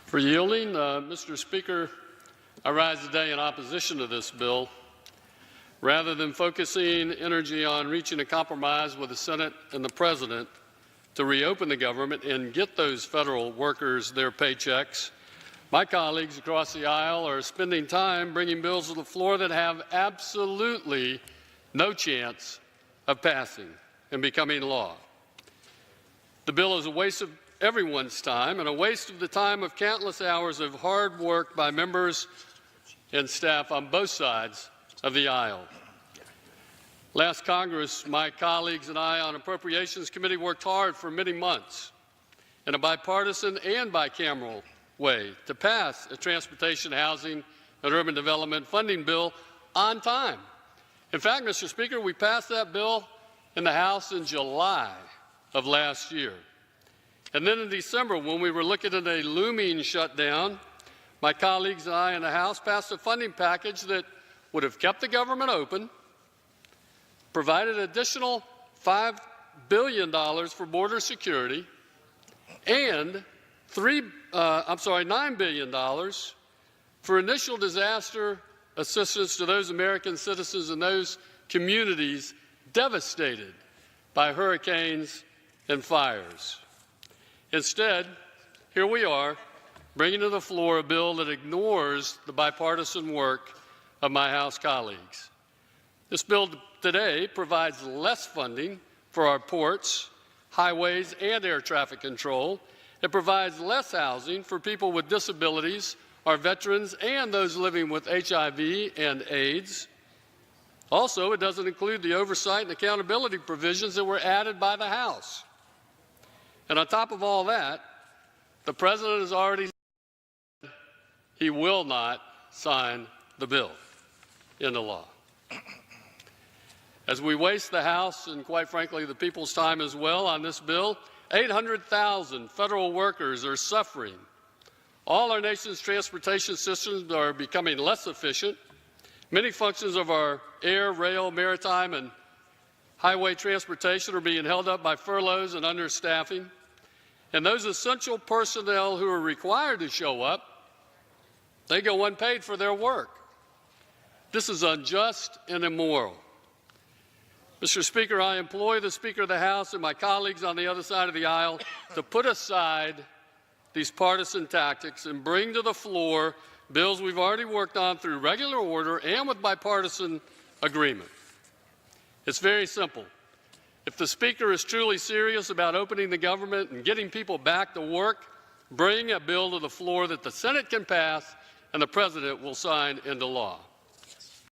For yielding. Mr. Speaker, I rise today in opposition to this bill. Rather than focusing energy on reaching a compromise with the Senate and the President to reopen the government and get those federal workers their paychecks, my colleagues across the aisle are spending time bringing bills to the floor that have absolutely no chance of passing and becoming law. The bill is a waste of everyone's time and a waste of the time of countless hours of hard work by members and staff on both sides of the aisle. Last Congress, my colleagues and I on Appropriations Committee worked hard for many months in a bipartisan and bicameral way to pass a transportation, housing, and urban development funding bill on time. In fact, Mr. Speaker, we passed that bill in the House in July of last year. And then in December, when we were looking at a looming shutdown, my colleagues and I in the House passed a funding package that would have kept the government open, provided additional $5 billion for border security, and $9 billion for initial disaster assistance to those American citizens and those communities devastated by hurricanes and fires. Instead, here we are, bringing to the floor a bill that ignores the bipartisan work of my House colleagues. This bill today provides less funding for our ports, highways, and air traffic control. It provides less housing for people with disabilities, our veterans, and those living with HIV and AIDS. Also, it doesn't include the oversight and accountability provisions that were added by the House. And on top of all that, the President has already said he will not sign the bill into law. As we waste the House and, quite frankly, the people's time as well on this bill, 800,000 federal workers are suffering. All our nation's transportation systems are becoming less efficient. Many functions of our air, rail, maritime, and highway transportation are being held up by furloughs and understaffing. And those essential personnel who are required to show up, they go unpaid for their work. This is unjust and immoral. Mr. Speaker, I implore the Speaker of the House and my colleagues on the other side of the aisle to put aside these partisan tactics and bring to the floor bills we've already worked on through regular order and with bipartisan agreement. It's very simple. If the Speaker is truly serious about opening the government and getting people back to work, bring a bill to the floor that the Senate can pass and the President will sign into law.